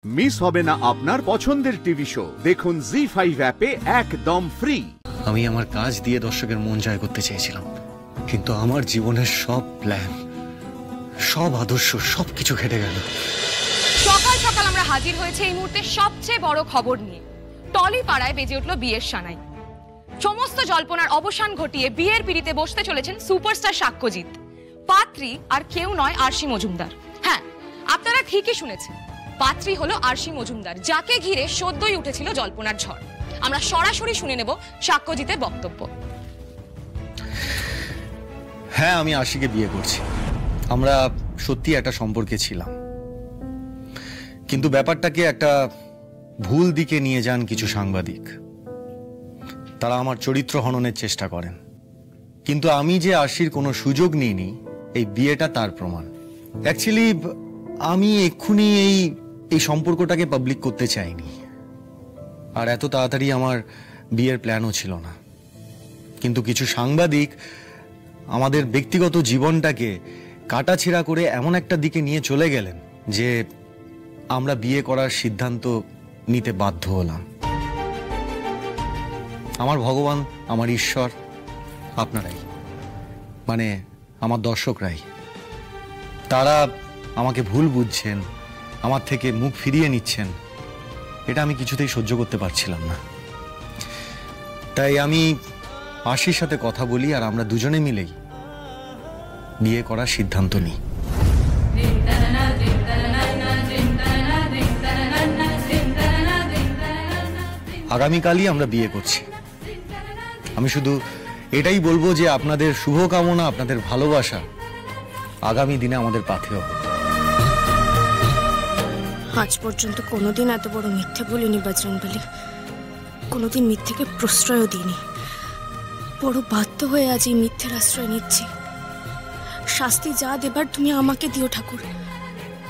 Miss হবে না আপনার পছন্দের টিভি শো, দেখুন জি5 অ্যাপে একদম ফ্রি। আমি আমার কাজ দিয়ে দর্শকের মন জয় করতে চেয়েছিলাম, কিন্তু আমার জীবনের সব প্ল্যান, সব আদর্শ, সবকিছু ঘেটে গেল। সকাল সকাল আমরা হাজির হয়েছে এই মুহূর্তে সবচেয়ে বড় খবর নিয়ে। টলি পাড়ায় বেজে উঠল বিয়ের সানাই। সমস্ত জল্পনার অবসান ঘটিয়ে বিয়ের পিড়িতে বসতে চলেছেন সুপারস্টার সাক্ষ্যজিৎ। পাত্রী আর কেউ নয়, আরশি মজুমদার। হ্যাঁ, আপনারা ঠিকই শুনেছেন, পাত্রী হলো আরশি মজুমদার, যাকে ঘিরে সদ্যই উঠেছিল জল্পনার ঝড়। আমরা সরাসরি শুনে নেব সাক্ষ্যজিতের বক্তব্য। হ্যাঁ, আমি আরশিকে বিয়ে করছি। আমরা সত্যি একটা সম্পর্কে ছিলাম, কিন্তু ব্যাপারটাকে একটা ভুল দিকে নিয়ে যান কিছু সাংবাদিক। তারা আমার চরিত্র হননের চেষ্টা করেন, কিন্তু আমি যে আরশির কোনো সুযোগ নিইনি, এই বিয়েটা তার প্রমাণ। অ্যাকচুয়ালি আমি এক্ষুনি এই সম্পর্কটাকে পাবলিক করতে চাইনি, আর এত তাড়াতাড়ি আমার বিয়ের প্ল্যানও ছিল না। কিন্তু কিছু সাংবাদিক আমাদের ব্যক্তিগত জীবনটাকে কাটাছেঁড়া করে এমন একটা দিকে নিয়ে চলে গেলেন যে আমরা বিয়ে করার সিদ্ধান্ত নিতে বাধ্য হলাম। আমার ভগবান, আমার ঈশ্বর আপনারাই, মানে আমার দর্শকরাই। তারা আমাকে ভুল বুঝছেন, আমার থেকে মুখ ফিরিয়ে নিচ্ছেন, এটা আমি কিছুতেই সহ্য করতে পারছিলাম না। তাই আমি আরশির সাথে কথা বলি, আর আমরা দুজনে মিলেই বিয়ে করার সিদ্ধান্ত নিই। আগামীকালই আমরা বিয়ে করছি। আমি শুধু এটাই বলবো যে আপনাদের শুভকামনা, আপনাদের ভালোবাসা আগামী দিনে আমাদের পাথেয়। আজ পর্যন্ত কোনোদিন এত বড় মিথ্যে বলিনি বজরংবলী, কোনোদিন মিথ্যেকে প্রশ্রয়ও দিইনি। বড় বাধ্য হয়ে আজ এই মিথ্যের আশ্রয় নিচ্ছি। শাস্তি যা দেবার তুমি আমাকে দিও ঠাকুর,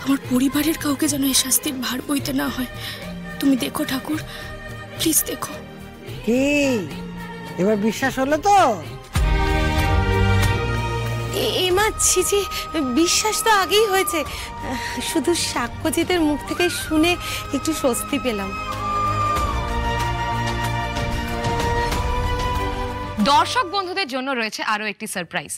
আমার পরিবারের কাউকে যেন এই শাস্তির ভার বইতে না হয়। তুমি দেখো ঠাকুর, প্লিজ দেখো। কি এবার বিশ্বাস হলো তো? এমা ছিছি, বিশ্বাস তো আগেই হয়েছে, শুধু সাক্ষ্যজিতের মুখ থেকে শুনে একটু স্বস্তি পেলাম। দর্শক বন্ধুদের জন্য রয়েছে আরো একটি সারপ্রাইজ।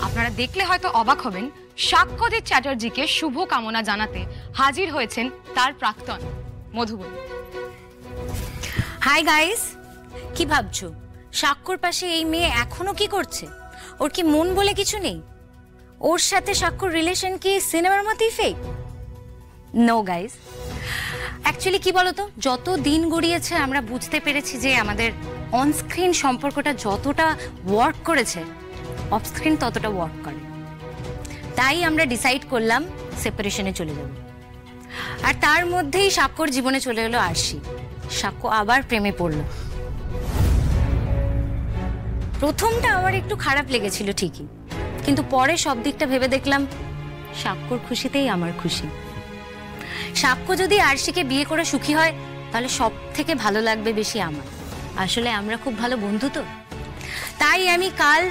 আপনারা দেখলে হয়তো অবাক হবেন, সাক্ষ্যজিৎ চ্যাটার্জিকে শুভ কামনা জানাতে হাজির হয়েছেন তার প্রাক্তন মধুবনী। হাই গাইস, কি ভাবছো? সাক্ষ্যর পাশে এই মেয়ে এখনো কি করছে? ওর কি মন বলে কিছু নেই? ওর সাথে সাক্ষ্যর রিলেশন কি সিনেমার মতোই ফেক? নো গাইস, অ্যাকচুয়ালি কি বলতো, যত দিন গড়িয়েছে আমরা বুঝতে পেরেছি যে আমাদের অনস্ক্রিন সম্পর্কটা যতটা ওয়ার্ক করেছে, অফস্ক্রিন ততটা ওয়ার্ক করে। তাই আমরা ডিসাইড করলাম সেপারেশনে চলে যাব। আর তার মধ্যেই সাক্ষ্যর জীবনে চলে এলো আরশি। সাক্ষ্য আবার প্রেমে পড়লো। প্রথমটা আমার একটু খারাপ লেগেছিল ঠিকই, কিন্তু পরে সব দিকটা ভেবে দেখলাম সাক্ষ্যর খুশিতেই আমার খুশি। সাক্ষ্য যদি আরশিকে বিয়ে করে সুখী হয়, তাহলে সব থেকে ভালো লাগবে বেশি আমার। আসলে আমরা খুব ভালো বন্ধু তো। তাই আমি কাল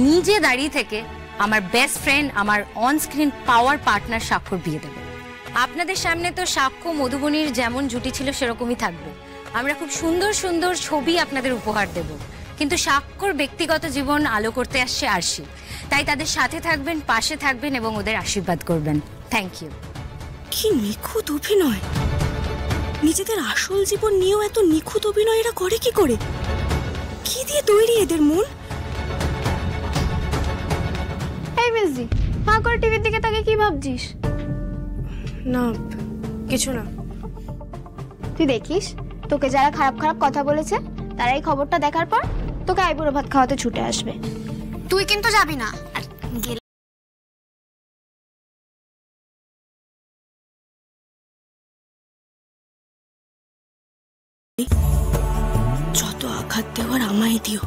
নিজে দাঁড়িয়ে থেকে আমার বেস্ট ফ্রেন্ড, আমার অনস্ক্রিন পাওয়ার পার্টনার সাক্ষ্যর বিয়ে দেব। আপনাদের সামনে তো সাক্ষ্য মধুবনীর যেমন জুটি ছিল সেরকমই থাকবে। আমরা খুব সুন্দর সুন্দর ছবি আপনাদের উপহার দেব, কিন্তু সাক্ষ্যর ব্যক্তিগত জীবন আলো করতে আসছে আরশি। তাই তাদের সাথে থাকবেন, পাশে থাকবেন এবং ওদের আশীর্বাদ করবেন। Thank you. কি নিখুঁত অভিনয়! নিজেদের আসল জীবন নিয়েও এত নিখুঁত অভিনয় এরা করে কি করে? কি দিয়ে তৈরি এদের মন? এই মেজি, মা করে টিভির দিকে তাকে কি ভাবছিস? না, কিছু না। তুই দেখিস, তোকে যারা খারাপ খারাপ কথা বলেছে তারা এই খবরটা দেখার পর তোকে আইবুড়ো ভাত খাওয়াতে ছুটে আসবে। তুই কিন্তু যাবি না। আর যত আঘাত দেওয়ার আমায় দিও,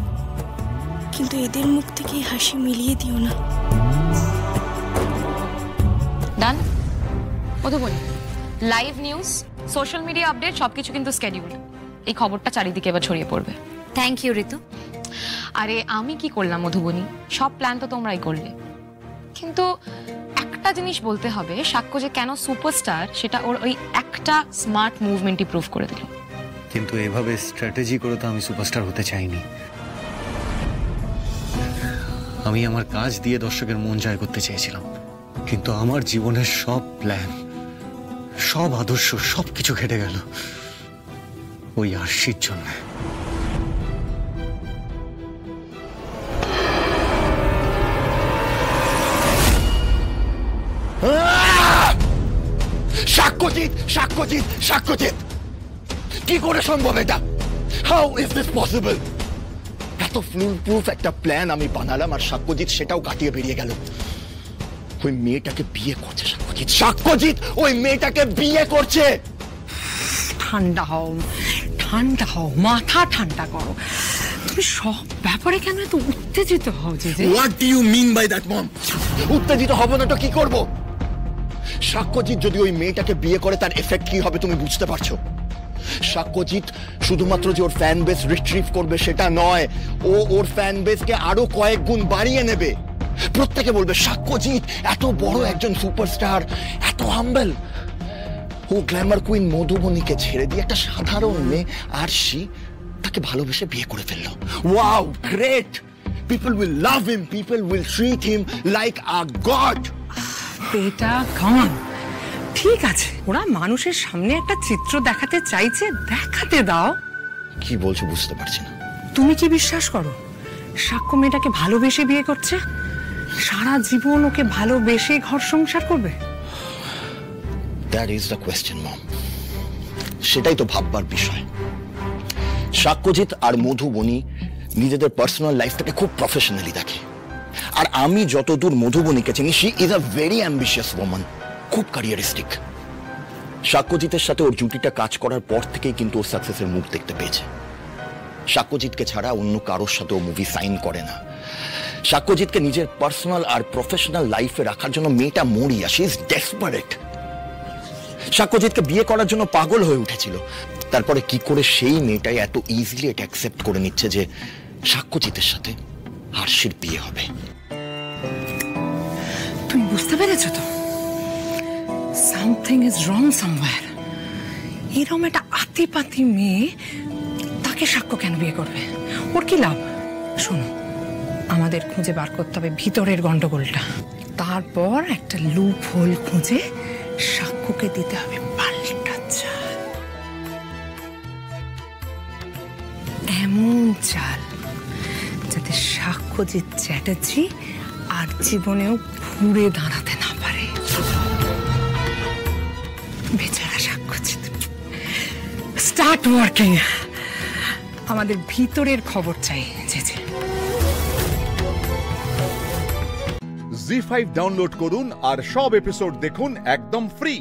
কিন্তু এদের মুখ থেকে হাসি মিলিয়ে দিও না। Done Madhubani, live news, social media update সবকিছু কিন্তু স্কেডিউল। এই খবরটা চারিদিকে এবার ছড়িয়ে পড়বে। Thank you Ritu. আরে আমি কি করলাম মধুবনী, সব প্ল্যান তো তোমরাই করলে, কিন্তু একটা জিনিস বলতে হবে, সাক্ষ্য যে কেন সুপারস্টার সেটা ওর ওই একটা স্মার্ট মুভমেন্টই প্রুভ করে দিল। কিন্তু এভাবে স্ট্র্যাটেজি করে তো আমি সুপারস্টার হতে চাইনি। আমি আমার কাজ দিয়ে দর্শকের মন জয় করতে চেয়েছিলাম, কিন্তু আমার জীবনের সব প্ল্যান, সব আদর্শ, সবকিছু ঘেটে গেল ওই আরশির জন্য। সাক্ষ্যজিৎ, সাক্ষ্যজিৎ, সাক্ষ্যজিৎ, কি করে সম্ভব এটা? How is this possible? এত ফুল প্রুফ একটা প্ল্যান আমি বানালাম আর সাক্ষ্যজিৎ সেটাও কাটিয়ে বেরিয়ে গেল। ওই মেয়েটাকে বিয়ে করছে সাক্ষ্যজিৎ, সাক্ষ্যজিৎ ওই মেয়েটাকে বিয়ে করছে। ঠান্ডা হও, ঠান্ডা হও, মাথা ঠান্ডা করো। তুমি সব ব্যাপারে কেন এত উত্তেজিত হও? যে what do you mean by that mom? উত্তেজিত হব না তো কি করব? সাক্ষ্যজিৎ যদি ওই মেয়েটাকে বিয়ে করে তার এফেক্ট কি হবে তুমি বুঝতে পারছো? সাক্ষ্যজিৎ শুধুমাত্র যে ওর ফ্যান বেস রিট্রিভ করবে সেটা নয়, ও ওর ফ্যান বেসকে আরো কয়েক গুণ বাড়িয়ে নেবে। প্রত্যেকে বলবে সাক্ষ্যজিৎ এত বড় একজন সুপারস্টার, এত হাম্বল, ও গ্ল্যামার কুইন মধুবনীকে ছেড়ে দিয়ে একটা সাধারণ মেয়ে আরশি তাকে ভালোবেসে বিয়ে করে ফেললো। Wow, great! People will love him, people will treat him like a god. এটা গান ঠিক আছে, ওরা মানুষের সামনে একটা চিত্র দেখাতে চাইছে, দেখাতে দাও। কি বলছো বুঝতে পারছি না। তুমি কি বিশ্বাস করো সাক্ষ্য মেয়েটাকে ভালোবেসে বিয়ে করছে? সারা জীবন ওকে ভালোবেসে ঘর সংসার করবে? দ্যাট ইজ দ্য কোয়েশ্চেন মম। সেটাই তো ভাববার বিষয়। সাক্ষ্যজিৎ আর মধুবনী নিজেদের পার্সোনাল লাইফটাকে খুব প্রফেশনালি দেখে, আর আমি যতদূর মধুবনীকে চিনি, she is a very ambitious woman, খুব ক্যারিয়ারিস্টিক। সাক্ষ্যজিতের সাথে ওর জুটিটা কাজ করার পর থেকেই কিন্তু ওর সাকসেসের মুখ দেখতে পেয়েছে। সাক্ষ্যজিৎকে ছাড়া অন্য কারোর সাথে ও মুভি সাইন করে না। সাক্ষ্যজিৎকে নিজের পার্সোনাল আর প্রফেশনাল লাইফে রাখার জন্য মেয়েটা মরিয়া, শি ইজ ডেসপারেট। সাক্ষ্যজিৎকে বিয়ে করার জন্য পাগল হয়ে উঠেছিল। তারপরে কি করে সেই মেয়েটাই এত ইজিলি এটা অ্যাকসেপ্ট করে নিচ্ছে যে সাক্ষ্যজিতের সাথে আরশির বিয়ে হবে? তুমি বুঝতে পেরেছো তো? Something is wrong somewhere. এরকম একটা আতিপাতি মেয়ে তাকে সাক্ষ্য কেন বিয়ে করবে? ওর কি লাভ? শোনো, আমাদের খুঁজে বার করতে হবে ভিতরের গন্ডগোলটা, তারপর একটা লুপ হোল খুঁজে সাক্ষ্যকে দিতে হবে পাল্টা চাল। এমন চাল যাতে সাক্ষ্যজিৎ চ্যাটার্জি আর জীবনেও ঘুরে দাঁড়াতে না পারে। বেচারা সাক্ষ্যজিৎ, স্টার্ট ওয়ার্কিং। আমাদের ভিতরের খবর চাই। জি5 ডাউনলোড করুন আর সব এপিসোড দেখুন একদম ফ্রি।